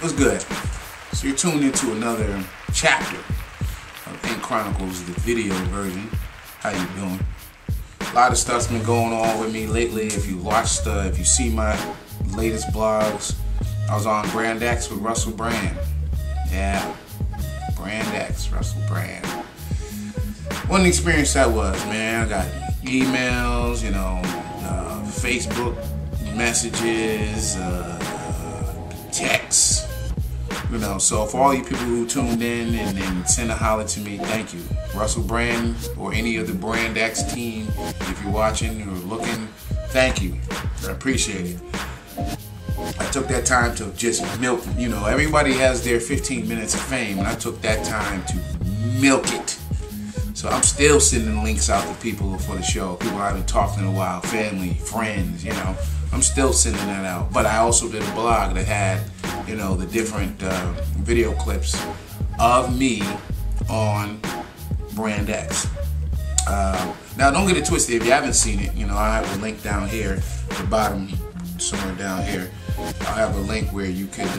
What's good? So you're tuned into another chapter of Inqronicles, the video version. How you doing? A lot of stuff's been going on with me lately. If you watched, if you see my latest blogs, I was on Brand X with Russell Brand. Yeah, Brand X, Russell Brand. What an experience that was, man. I got emails, you know, Facebook messages, texts, you know. So for all you people who tuned in and sent a holler to me, thank you. Russell Brand or any of the Brand X team, if you're watching or looking, thank you. I appreciate it. I took that time to just milk, you know, everybody has their 15 minutes of fame, and I took that time to milk it. So I'm still sending links out to people for the show, people I haven't talked to in a while, family, friends, you know. I'm still sending that out. But I also did a blog that had, you know, the different video clips of me on Brand X. Now, don't get it twisted. If you haven't seen it, you know, I have a link down here at the bottom, somewhere down here. I'll have a link where you could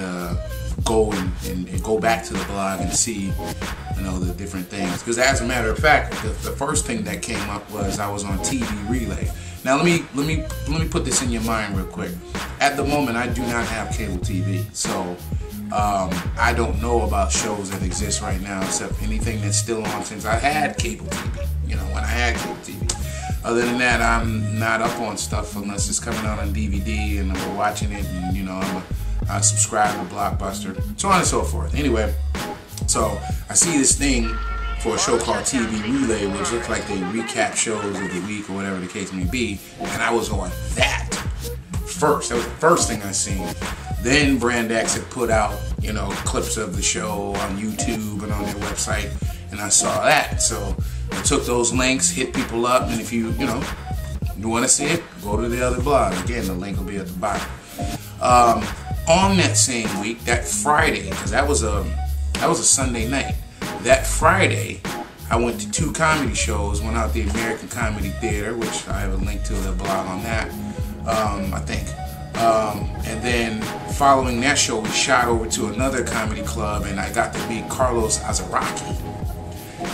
go and go back to the blog and see, you know, the different things. Because as a matter of fact, the first thing that came up was I was on TV Relay. Now let me put this in your mind real quick. At the moment, I do not have cable TV, so I don't know about shows that exist right now, except anything that's still on since I had cable TV. You know, when I had cable TV. Other than that, I'm not up on stuff unless it's coming out on DVD and I'm watching it, and you know, I subscribe to Blockbuster, so on and so forth. Anyway, so I see this thing for a show called TV Relay, which looks like they recap shows of the week or whatever the case may be, and I was on that first. That was the first thing I seen. Then Brand X had put out, you know, clips of the show on YouTube and on their website, and I saw that. So I took those links, hit people up, and if you want to see it, go to the other blog. Again, the link will be at the bottom. On that same week, that Friday, because that was a Sunday night. That Friday, I went to 2 comedy shows. One out the American Comedy Theater, which I have a link to the blog on that, I think. And then following that show, we shot over to another comedy club, and I got to meet Carlos Azaraki.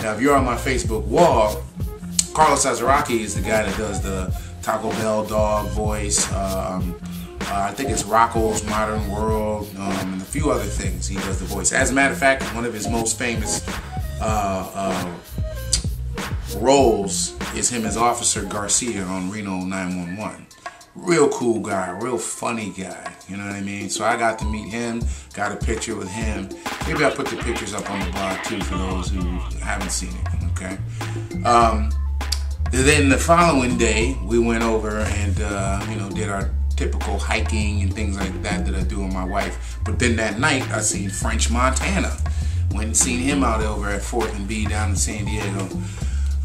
Now, if you're on my Facebook wall, Carlos Azaraki is the guy that does the Taco Bell dog voice. I think it's Rocco's Modern World, and a few other things he does the voice. As a matter of fact, one of his most famous roles is him as Officer Garcia on Reno 911. Real cool guy, real funny guy, you know what I mean? So I got to meet him, got a picture with him. Maybe I'll put the pictures up on the blog too for those who haven't seen it, okay? Then the following day, we went over and, you know, did our typical hiking and things like that I do with my wife. But then that night, I seen French Montana. Went and seen him out over at 4th and B down in San Diego.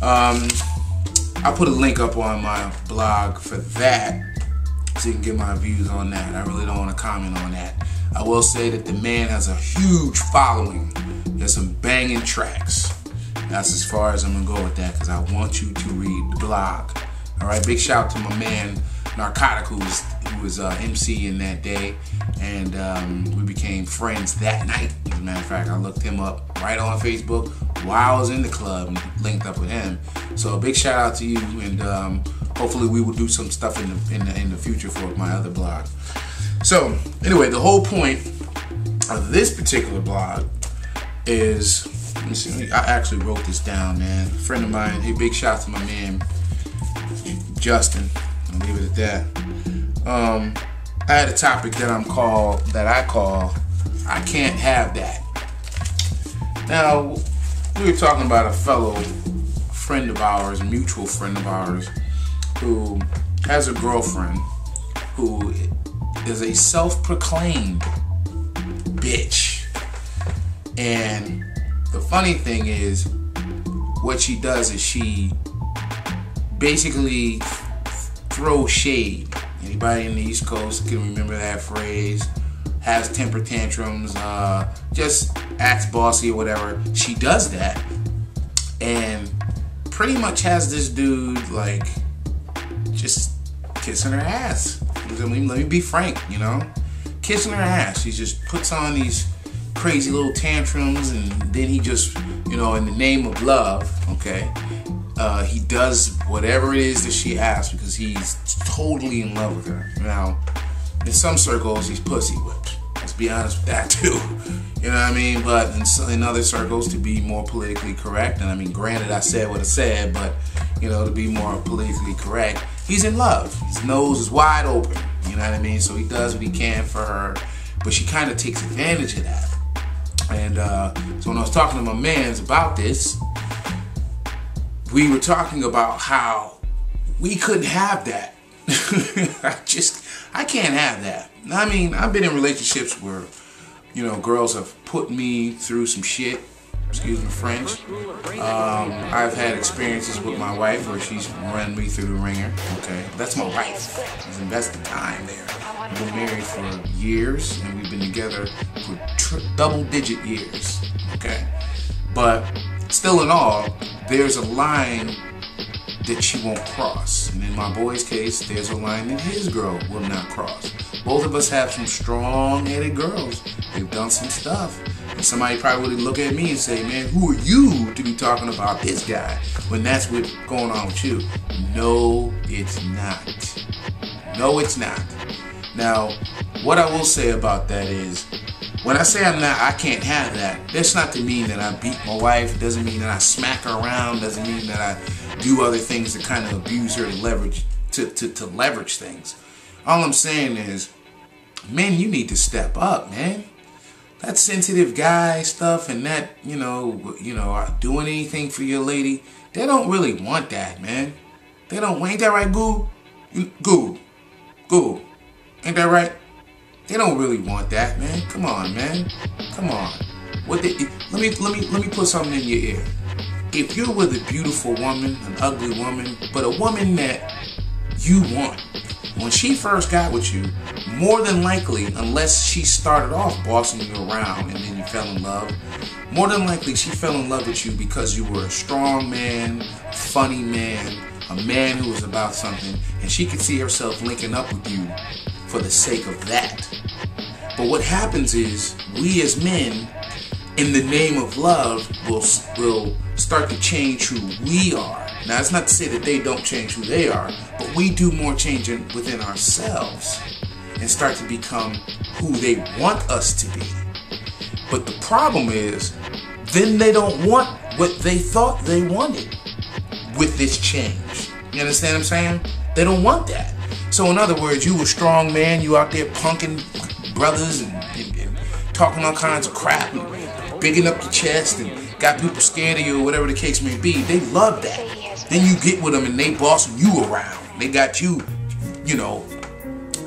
I'll put a link up on my blog for that, so you can get my views on that. I really don't want to comment on that. I will say that the man has a huge following. There's some banging tracks. That's as far as I'm going to go with that, because I want you to read the blog. Alright, big shout out to my man Narcotic, who was MCing that day, and we became friends that night. As a matter of fact, I looked him up right on Facebook while I was in the club and linked up with him. So a big shout out to you, and hopefully we will do some stuff in the future for my other blog. So anyway, the whole point of this particular blog is, let me see, I actually wrote this down, man. A friend of mine, hey, big shout out to my man Justin. I'll leave it at that. I had a topic that I call I Can't Have That. Now, we were talking about a fellow friend of ours, a mutual friend of ours, who has a girlfriend who is a self-proclaimed bitch. And the funny thing is, what she does is she basically throws shade. Anybody in the East Coast can remember that phrase. Has temper tantrums, just acts bossy or whatever. She does that and pretty much has this dude like just kissing her ass. Let me be frank, you know, kissing her ass. He just puts on these crazy little tantrums, and then he just, you know, in the name of love, okay, he does whatever it is that she asks because he's totally in love with her. Now, in some circles, he's pussy whipped. Let's be honest with that too. You know what I mean? But in other circles, to be more politically correct, and I mean, granted, I said what I said, but, you know, to be more politically correct, he's in love. His nose is wide open. You know what I mean? So he does what he can for her, but she kind of takes advantage of that. And so when I was talking to my mans about this, we were talking about how we couldn't have that. I can't have that. I mean, I've been in relationships where, you know, girls have put me through some shit. Excuse my French. I've had experiences with my wife where she's run me through the ringer. Okay, that's my wife. I've invested time there. We've been married for years, and we've been together for double-digit years. Okay, but still in all, there's a line that she won't cross. And in my boy's case, there's a line that his girl will not cross. Both of us have some strong-headed girls. They've done some stuff. And somebody probably would look at me and say, man, who are you to be talking about this guy when that's what's going on with you? No, it's not. No, it's not. Now, what I will say about that is, when I say I can't have that, that's not to mean that I beat my wife. It doesn't mean that I smack her around. It doesn't mean that I do other things to kind of abuse her to leverage to leverage things. All I'm saying is, men, you need to step up, man. That sensitive guy stuff and that, you know, doing anything for your lady, they don't really want that, man. They don't. Ain't that right, Goo? Goo. Ain't that right? They don't really want that, man. Come on, man. Come on. Let me put something in your ear. If you're with a beautiful woman, an ugly woman, but a woman that you want, when she first got with you, more than likely, unless she started off bossing you around and then you fell in love, more than likely she fell in love with you because you were a strong man, funny man, a man who was about something, and she could see herself linking up with you for the sake of that. But what happens is, we as men, in the name of love, will start to change who we are. Now, it's not to say that they don't change who they are, but we do more changing within ourselves and start to become who they want us to be. But the problem is, then they don't want what they thought they wanted with this change. You understand what I'm saying? They don't want that. So in other words, you a strong man, you out there punking brothers and talking all kinds of crap and bigging up your chest and got people scared of you or whatever the case may be. They love that. Then you get with them and they bossing you around. They got you, you know,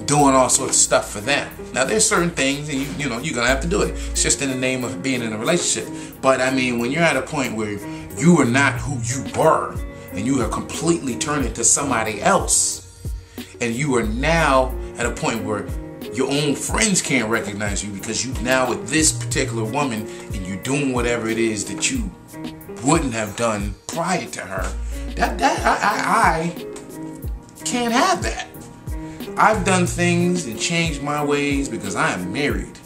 doing all sorts of stuff for them. Now there's certain things and you know, you're gonna have to do it. It's just in the name of being in a relationship. But I mean, when you're at a point where you are not who you were and you have completely turned into somebody else, and you are now at a point where your own friends can't recognize you because you now with this particular woman and you're doing whatever it is that you wouldn't have done prior to her. I can't have that. I've done things and changed my ways because I am married.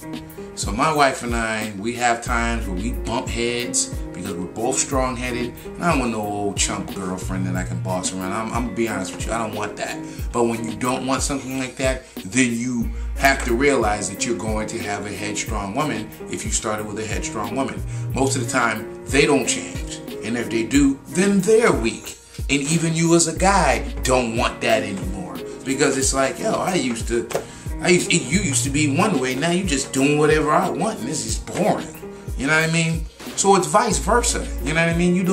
So my wife and I, we have times where we bump heads because we're both strong-headed. And I don't want no old chump girlfriend that I can boss around. I'm going to be honest with you. I don't want that. But when you don't want something like that, then you have to realize that you're going to have a headstrong woman if you started with a headstrong woman. Most of the time, they don't change. And if they do, then they're weak. And even you as a guy don't want that anymore. Because it's like, yo, you used to be one way, now you just doing whatever I want, and this is boring. You know what I mean? So it's vice versa. You know what I mean? You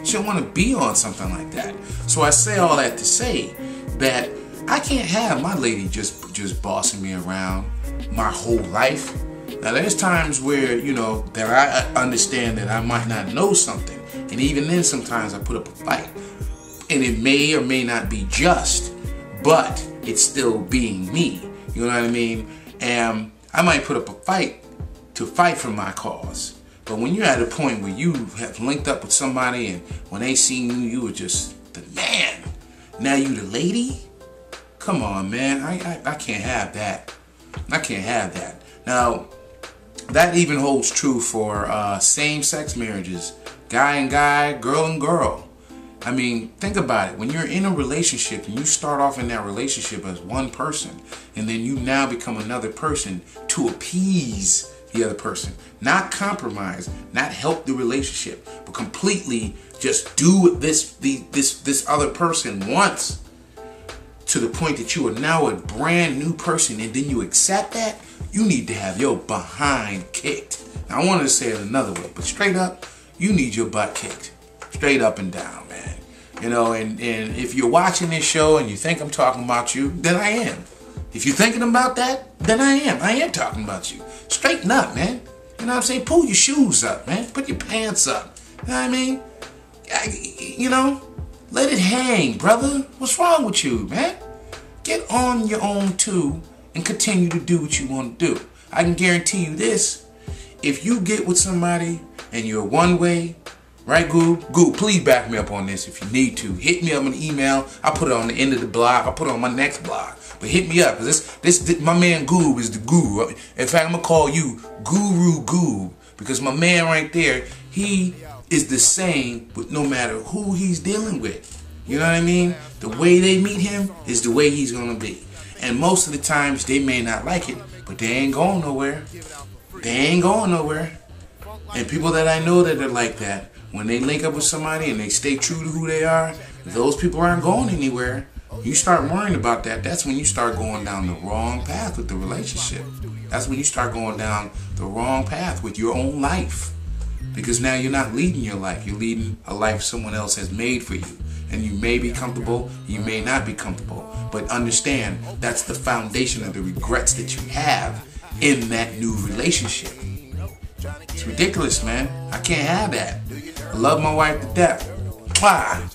shouldn't want to be on something like that. So I say all that to say that I can't have my lady just bossing me around my whole life. Now there's times where, you know, that I understand that I might not know something, and even then sometimes I put up a fight. And it may or may not be just, but it's still being me. You know what I mean? And I might put up a fight to fight for my cause. But when you're at a point where you have linked up with somebody and when they seen you, you were just the man. Now you the lady? Come on, man. I can't have that. I can't have that. Now, that even holds true for same-sex marriages. Guy and guy, girl and girl. I mean, think about it. When you're in a relationship and you start off in that relationship as one person, and then you now become another person to appease the other person, not compromise, not help the relationship, but completely just do what this other person wants, to the point that you are now a brand new person, and then you accept that, you need to have your behind kicked. Now, I wanted to say it another way, but straight up, you need your butt kicked. Straight up and down, man. You know, and if you're watching this show and you think I'm talking about you, then I am. If you're thinking about that, then I am. I am talking about you. Straighten up, man. You know what I'm saying? Pull your shoes up, man. Put your pants up. You know what I mean? You know, let it hang, brother. What's wrong with you, man? Get on your own too and continue to do what you want to do. I can guarantee you this. If you get with somebody and you're one way, right, Goob? Goob, please back me up on this if you need to. Hit me up on the email. I'll put it on the end of the blog. I'll put it on my next blog. But hit me up. This my man Goob is the guru. In fact, I'm going to call you Guru Goob, because my man right there, he is the same with no matter who he's dealing with. You know what I mean? The way they meet him is the way he's going to be. And most of the times they may not like it, but they ain't going nowhere. They ain't going nowhere. And people that I know that are like that, when they link up with somebody and they stay true to who they are, those people aren't going anywhere. You start worrying about that, that's when you start going down the wrong path with the relationship. That's when you start going down the wrong path with your own life. Because now you're not leading your life, you're leading a life someone else has made for you. And you may be comfortable, you may not be comfortable. But understand, that's the foundation of the regrets that you have in that new relationship. It's ridiculous, man. I can't have that. I love my wife to death. Why?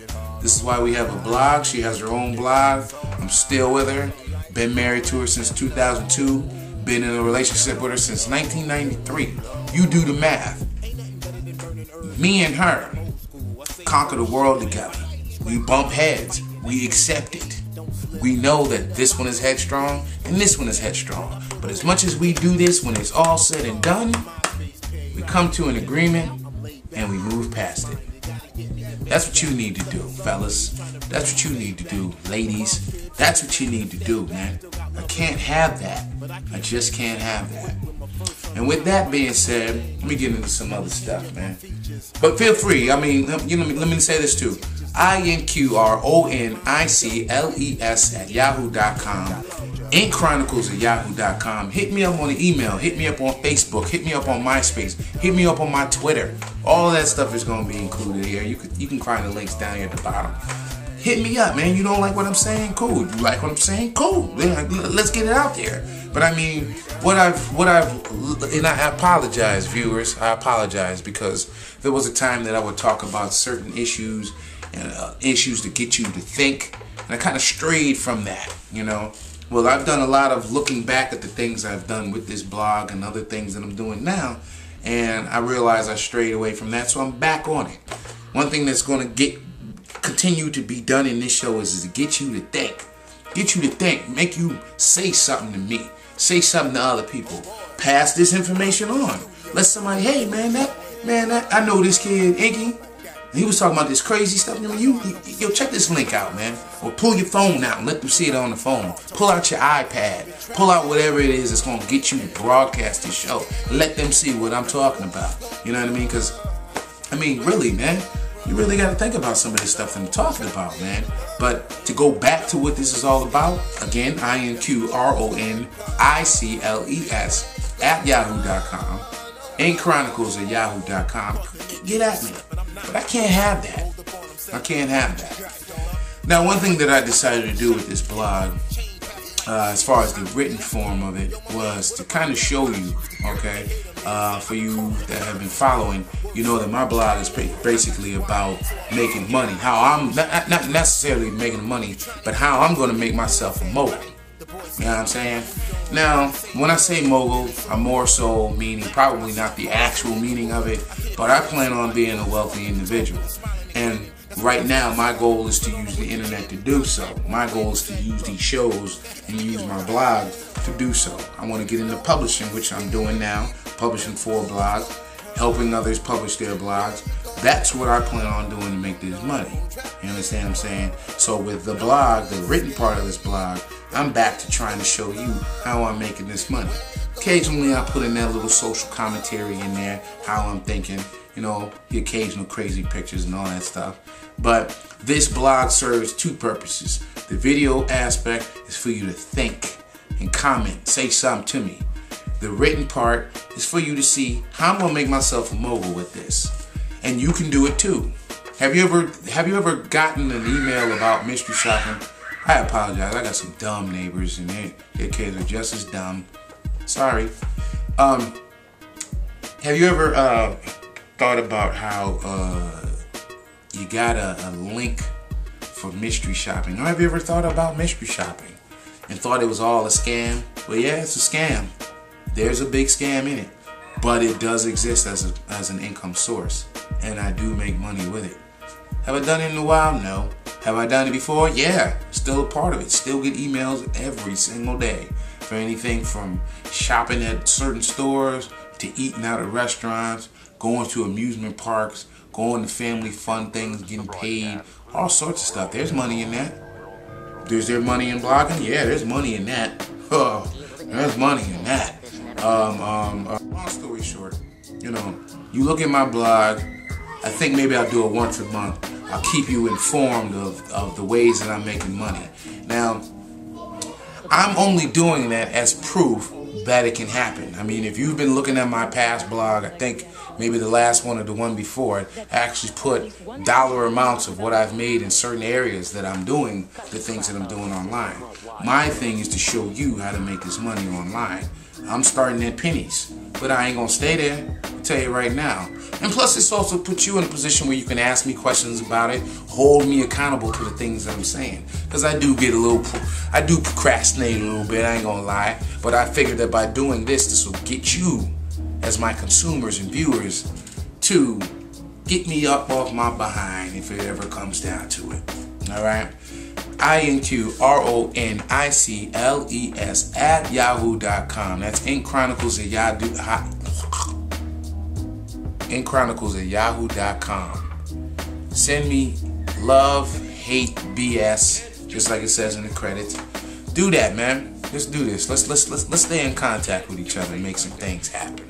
This is why we have a blog. She has her own blog. I'm still with her. Been married to her since 2002. Been in a relationship with her since 1993. You do the math. Me and her conquer the world together. We bump heads. We accept it. We know that this one is headstrong and this one is headstrong. But as much as we do this, when it's all said and done, we come to an agreement and we move past it. That's what you need to do, fellas. That's what you need to do, ladies. That's what you need to do, man. I can't have that. I just can't have that. And with that being said, let me get into some other stuff, man. But feel free. I mean, you know, let me say this too. Inqronicles at yahoo.com. Inqronicles at yahoo.com. Hit me up on the email. Hit me up on Facebook. Hit me up on MySpace. Hit me up on my Twitter. All of that stuff is going to be included here. You can find the links down here at the bottom. Hit me up, man. You don't like what I'm saying? Cool. You like what I'm saying? Cool. Let's get it out there. But I mean, and I apologize, viewers. I apologize because there was a time that I would talk about certain issues and issues to get you to think, and I kind of strayed from that, you know. Well, I've done a lot of looking back at the things I've done with this blog and other things that I'm doing now, and I realized I strayed away from that, so I'm back on it. One thing that's going to continue to be done in this show is to get you to think. Get you to think. Make you say something to me. Say something to other people. Pass this information on. Let somebody, hey man, I know this kid, Inky. He was talking about this crazy stuff. Yo, check this link out, man. Or pull your phone out and let them see it on the phone. Pull out your iPad. Pull out whatever it is that's going to get you to broadcast this show. Let them see what I'm talking about. You know what I mean? Because, I mean, really, man, you really got to think about some of this stuff that I'm talking about, man. But to go back to what this is all about, again, Inqronicles at yahoo.com. Inqronicles at yahoo.com. Get at me. But I can't have that. I can't have that. Now, one thing that I decided to do with this blog, as far as the written form of it, was to kind of show you, okay, for you that have been following, you know that my blog is basically about making money. How I'm, not necessarily making money, but how I'm going to make myself a mogul. You know what I'm saying? Now, when I say mogul, I'm more so meaning probably not the actual meaning of it, but I plan on being a wealthy individual. And right now, my goal is to use the internet to do so. My goal is to use these shows and use my blog to do so. I want to get into publishing, which I'm doing now, publishing 4 blogs, helping others publish their blogs. That's what I plan on doing to make this money. You understand what I'm saying? So with the blog, the written part of this blog, I'm back to trying to show you how I'm making this money. Occasionally I put in that little social commentary in there, how I'm thinking, you know, the occasional crazy pictures and all that stuff. But this blog serves 2 purposes. The video aspect is for you to think and comment, say something to me. The written part is for you to see how I'm gonna make myself a mogul with this. And you can do it too. Have you ever gotten an email about mystery shopping? I apologize, I got some dumb neighbors and their kids are just as dumb. Sorry. Have you ever thought about how you got a link for mystery shopping? Or have you ever thought about mystery shopping and thought it was all a scam? Well, yeah, it's a scam. There's a big scam in it, but it does exist as an income source, and I do make money with it. Have I done it in a while? No. Have I done it before? Yeah, still a part of it. Still get emails every single day for anything from shopping at certain stores to eating out at restaurants, going to amusement parks, going to family fun things, getting paid, all sorts of stuff. There's money in that. Is there money in blogging? Yeah, there's money in that. Oh, there's money in that. Long story short, you know, you look at my blog. I think maybe I'll do it once a month. I'll keep you informed of the ways that I'm making money. Now, I'm only doing that as proof that it can happen. I mean, if you've been looking at my past blog, I think maybe the last one or the one before it, I actually put dollar amounts of what I've made in certain areas that I'm doing, the things that I'm doing online. My thing is to show you how to make this money online. I'm starting at pennies, but I ain't gonna stay there. I'll tell you right now. And plus, this also puts you in a position where you can ask me questions about it, hold me accountable to the things that I'm saying. Because I do procrastinate a little bit, I ain't gonna lie. But I figured that by doing this will get you, as my consumers and viewers, to get me up off my behind if it ever comes down to it. Alright? Inqronicles @yahoo.com. That's Inqronicles at Inqronicles@yahoo.com. Send me love, hate, BS, just like it says in the credits. Do that, man. Let's do this. Let's stay in contact with each other and make some things happen.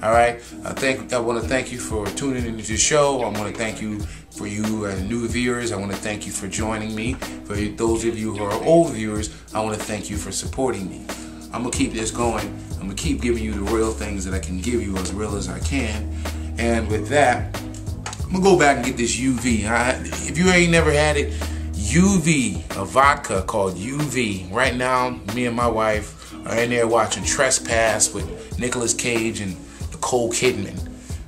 All right. I want to thank you for tuning into the show. I want to thank you for you new viewers. I want to thank you for joining me. For those of you who are old viewers, I want to thank you for supporting me. I'm gonna keep this going. I'm gonna keep giving you the real things that I can give you, as real as I can. And with that, I'm gonna go back and get this UV. If you ain't never had it, UV, a vodka called UV. Right now, me and my wife are in there watching Trespass with Nicolas Cage and Nicole Kidman,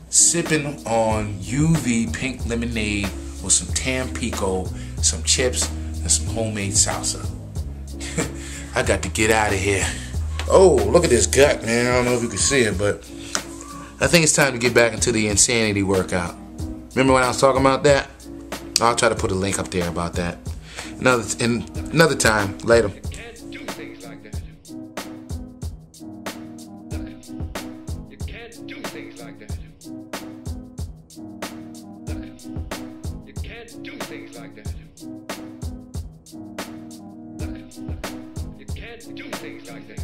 sipping on UV pink lemonade with some Tampico, some chips, and some homemade salsa. I got to get out of here. Oh, look at this gut, man. I don't know if you can see it, but I think it's time to get back into the insanity workout. Remember when I was talking about that? I'll try to put a link up there about that. Another time, later. You can't do things like that. You can't do things like that. You can't do things like that. You can't do things like that.